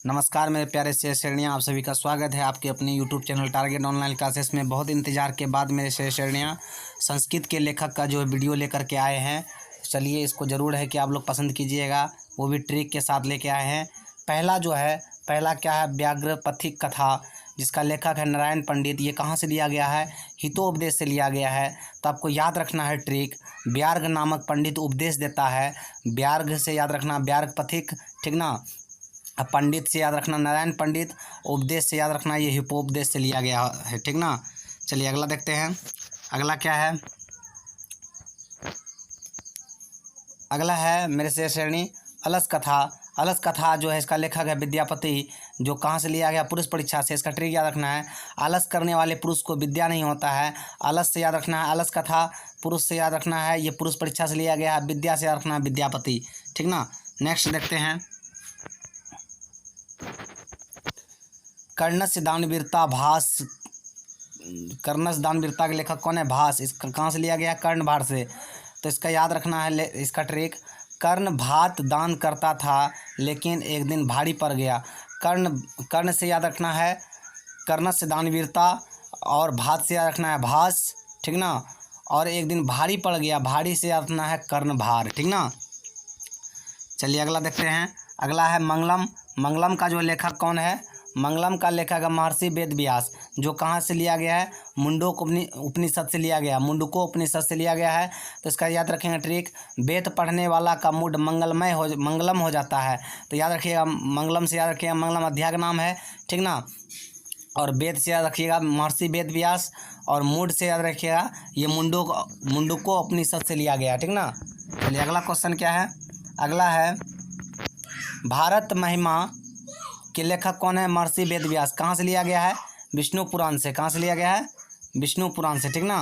नमस्कार मेरे प्यारे से श्रेणियाँ, आप सभी का स्वागत है आपके अपने YouTube channel target online classes में। बहुत इंतज़ार के बाद मेरे श्रेणियाँ संस्कृत के लेखक का जो वीडियो लेकर के आए हैं। चलिए, इसको ज़रूर है कि आप लोग पसंद कीजिएगा, वो भी ट्रिक के साथ लेके आए हैं। पहला क्या है, व्याघ्रपथिक कथा, जिसका लेखक है नारायण पंडित। ये कहाँ से लिया गया है? हितोपदेश से लिया गया है। तो आपको याद रखना है ट्रिक, व्याघ्र नामक पंडित उपदेश देता है। व्याघ्र से याद रखना व्याघ्रपथिक, ठीक ना। पंडित से याद रखना नारायण पंडित, उपदेश से याद रखना ये हिपोपदेश से लिया गया है, ठीक ना। चलिए अगला देखते हैं। अगला क्या है? अगला है मेरे से श्रेणी अलस कथा। अलस कथा जो है, इसका लेखक है विद्यापति, जो कहाँ से लिया गया? पुरुष परीक्षा से। इसका ट्रिक याद रखना है, आलस करने वाले पुरुष को विद्या नहीं होता है। आलस से याद रखना है अलस कथा, पुरुष से याद रखना है ये पुरुष परीक्षा से लिया गया है। विद्या से याद रखना है विद्यापति, ठीक ना। नेक्स्ट देखते हैं। कर्णस्य दानवीरता भास। कर्णस्य दानवीरता के लेखक कौन है? भास। इसका कहाँ से लिया गया? कर्णभार से। तो इसका याद रखना है इसका ट्रिक, कर्ण भात दान करता था लेकिन एक दिन भारी पड़ गया। कर्ण से याद रखना है कर्णस्य दानवीरता, और भात से याद रखना है भास, ठीक ना। और एक दिन भारी पड़ गया, भारी से याद रखना है कर्णभार, ठीक ना। चलिए अगला देखते हैं। अगला है मंगलम। मंगलम का जो लेखक कौन है? मंगलम का लेखक है महर्षि वेद व्यास, जो कहाँ से लिया गया है? मुंडको उपनिषद से लिया गया, मुंडको उपनिषद से लिया गया है। तो इसका याद रखेंगे ट्रिक, वेद पढ़ने वाला का मूड मंगलम हो जाता है। तो याद रखिएगा, मंगलम से याद रखिएगा मंगलम अध्याय का नाम है, ठीक ना। और वेद से याद रखिएगा महर्षि वेद व्यास, और मूड से याद रखिएगा ये मुंडको उपनिषद से लिया गया, ठीक ना। चलिए अगला क्वेश्चन क्या है? अगला है भारत महिमा के लेखक कौन है? महर्षि वेद व्यास। कहाँ से लिया गया है? विष्णु पुराण से। कहाँ से लिया गया है? विष्णु पुराण से, ठीक ना।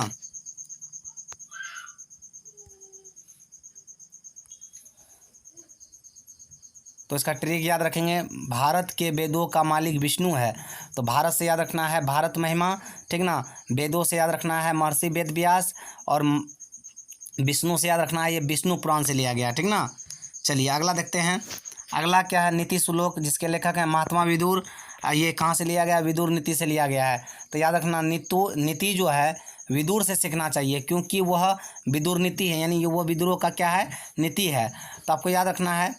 तो इसका ट्रिक याद रखेंगे, भारत के वेदों का मालिक विष्णु है। तो भारत से याद रखना है भारत महिमा, ठीक ना। वेदों से याद रखना है महर्षि वेद व्यास, और विष्णु से याद रखना है ये विष्णु पुराण से लिया गया, ठीक ना। चलिए अगला देखते हैं। अगला क्या है? नीति श्लोक, जिसके लेखक है महात्मा विदुर। ये कहाँ से लिया गया? विदुर नीति से लिया गया है। तो याद रखना नीति जो है विदुर से सीखना चाहिए, क्योंकि वह विदुर नीति है, यानी वो विदुरों का क्या है? नीति है। तो आपको याद रखना है,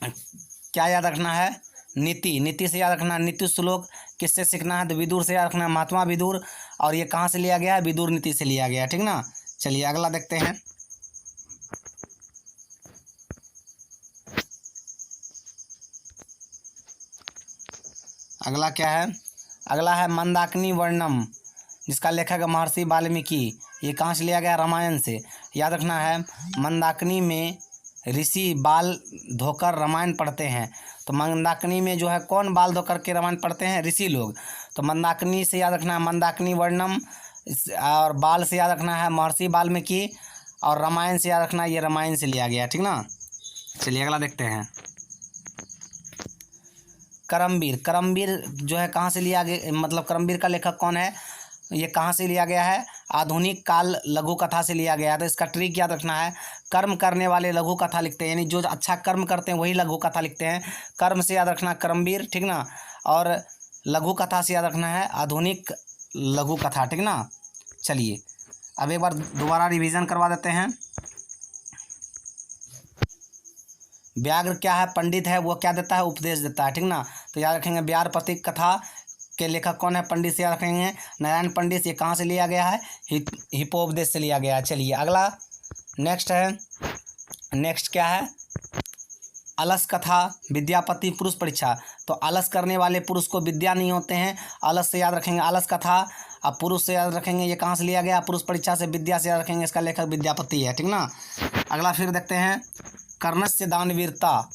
क्या याद रखना है? नीति। नीति से याद रखना नीति श्लोक। किससे सीखना है? तो विदुर से याद रखना है महात्मा विदुर, और ये कहाँ से लिया गया है? विदुर नीति से लिया गया, ठीक ना। चलिए अगला देखते हैं। अगला क्या है? अगला है मंदाकिनी वर्णम, जिसका लेखक है महर्षि वाल्मीकि। ये कहाँ से लिया गया? रामायण से। याद रखना है मंदाकिनी में ऋषि बाल धोकर रामायण पढ़ते हैं। तो मंदाकिनी में जो है कौन बाल धोकर के रामायण पढ़ते हैं? ऋषि लोग। तो मंदाकिनी से याद रखना है मंदाकिनी वर्णम, और बाल से याद रखना है महर्षि वाल्मीकि, और रामायण से याद रखना है ये रामायण से लिया गया, ठीक ना। चलिए अगला देखते हैं। करमवीर। करमवीर जो है कहाँ से लिया गया, मतलब करमवीर का लेखक कौन है? ये कहाँ से लिया गया है? आधुनिक काल लघु कथा से लिया गया है। तो इसका ट्रिक याद रखना है, कर्म करने वाले लघु कथा लिखते हैं, यानी जो अच्छा कर्म करते हैं वही लघु कथा लिखते हैं। कर्म से याद रखना करमवीर, ठीक ना। और लघु कथा से याद रखना है आधुनिक लघु कथा, ठीक ना। चलिए अब एक बार दोबारा रिवीजन करवा देते हैं। व्याघ्र क्या है? पंडित है, वो क्या देता है? उपदेश देता है, ठीक ना। तो याद रखेंगे व्याघ्रपथिक कथा के लेखक कौन है? पंडित से याद रखेंगे नारायण पंडित। ये कहाँ से लिया गया है? हिपोपदेश से लिया गया है। चलिए अगला नेक्स्ट है। नेक्स्ट क्या है? अलस कथा, विद्यापति पुरुष परीक्षा। तो आलस करने वाले पुरुष को विद्या नहीं होते हैं। अलस से याद रखेंगे अलस कथा, अब पुरुष से याद रखेंगे ये कहाँ से लिया गया? पुरुष परीक्षा से। विद्या से याद रखेंगे इसका लेखक विद्यापति है, ठीक ना। अगला फिर देखते हैं, कर्णस्य दानवीरता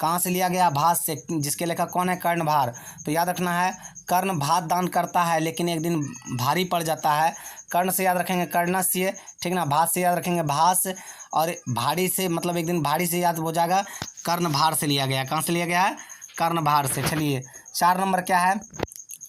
कहाँ से लिया गया? भास से, जिसके लेखक कौन है? कर्णभार। तो याद रखना है कर्ण भात दान करता है लेकिन एक दिन भारी पड़ जाता है। कर्ण से याद रखेंगे कर्णस्य, ठीक ना। भास से याद रखेंगे भास, और भारी से मतलब एक दिन भारी से याद हो जाएगा, कर्णभार से लिया गया। कहाँ से लिया गया है? कर्णभार से। चलिए 4 नंबर क्या है?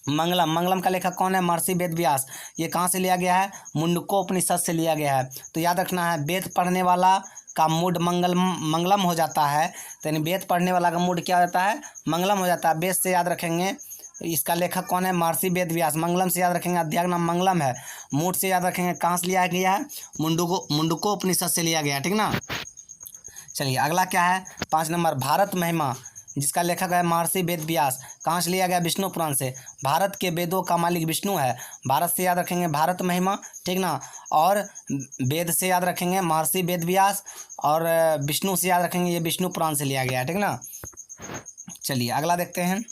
मंगलम। मंगलम का लेखक कौन है? महर्षि वेद व्यास। ये कहाँ से लिया गया है? मुंडको उपनिषद से लिया गया है। तो याद रखना है वेद पढ़ने वाला का मूड मंगलम हो जाता है। तो यानी वेद पढ़ने वाला का मूड क्या हो जाता है, मंगलम हो जाता है। वेद से याद रखेंगे, इसका लेखक कौन है, महर्षि वेद व्यास। मंगलम से याद रखेंगे, अध्याय का नाम मंगलम है। मूड से याद रखेंगे, कहाँ से लिया गया है, मुंडको उपनिषद से लिया गया, ठीक ना। चलिए अगला क्या है, 5 नंबर, भारत महिमा, जिसका लेखक है महर्षि वेद व्यास। कहाँ से लिया गया, विष्णु पुराण से। भारत के वेदों का मालिक विष्णु है। भारत से याद रखेंगे भारत महिमा, ठीक ना। और वेद से याद रखेंगे महर्षि वेद व्यास, और विष्णु से याद रखेंगे ये विष्णु पुराण से लिया गया है, ठीक ना। चलिए अगला देखते हैं।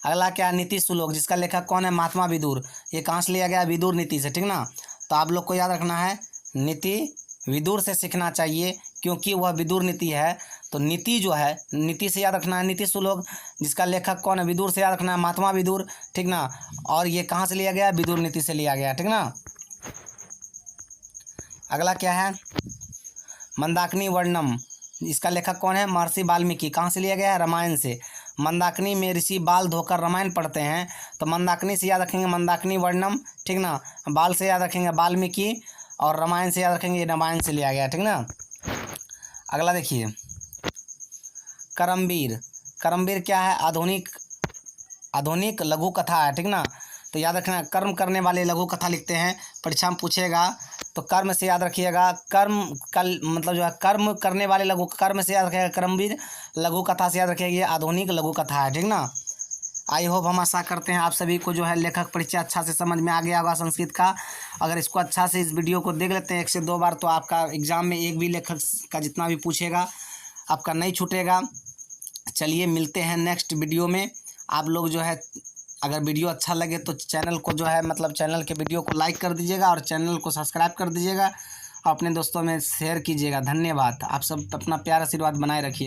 अगला क्या है, नीति श्लोक, जिसका लेखक कौन है, महात्मा विदुर। ये कहाँ से लिया गया, विदुर नीति से, ठीक ना। तो आप लोग को याद रखना है, नीति विदुर से सीखना चाहिए, क्योंकि वह विदुर नीति है। तो नीति जो है, नीति से याद रखना है, नीति श्लोक, जिसका लेखक कौन है, विदुर से याद रखना है, महात्मा विदुर, ठीक ना। और ये कहाँ से लिया गया, विदुर नीति से लिया गया, ठीक ना। अगला क्या है, मंदाकिनी वर्णम, इसका लेखक कौन है, महर्षि वाल्मीकि। कहाँ से लिया गया है, रामायण से। मंदाकिनी में ऋषि बाल धोकर रामायण पढ़ते हैं, तो मंदाकिनी से याद रखेंगे मंदाकिनी वर्णम, ठीक ना। बाल से याद रखेंगे वाल्मीकि, और रामायण से याद रखेंगे, ये रामायण से लिया गया, ठीक ना। अगला देखिए, करमवीर। करमवीर क्या है, आधुनिक लघु कथा है, ठीक ना। तो याद रखना, कर्म करने वाले लघु कथा लिखते हैं, परीक्षा में पूछेगा। तो कर्म से याद रखिएगा, कर्म कल मतलब जो है कर्म करने वाले लघु, कर्म से याद रखिएगा करमवीर, लघु कथा से याद रखिएगा ये आधुनिक लघु कथा है, ठीक ना। आई होप, हम आशा करते हैं आप सभी को जो है लेखक परिचय अच्छा से समझ में आ गया होगा संस्कृत का। अगर इसको अच्छा से इस वीडियो को देख लेते हैं 1 से 2 बार, तो आपका एग्ज़ाम में एक भी लेखक का जितना भी पूछेगा आपका नहीं छूटेगा। चलिए मिलते हैं नेक्स्ट वीडियो में। आप लोग जो है, अगर वीडियो अच्छा लगे तो चैनल को जो है मतलब चैनल के वीडियो को लाइक कर दीजिएगा, और चैनल को सब्सक्राइब कर दीजिएगा, और अपने दोस्तों में शेयर कीजिएगा। धन्यवाद। आप सब अपना प्यार आशीर्वाद बनाए रखिए।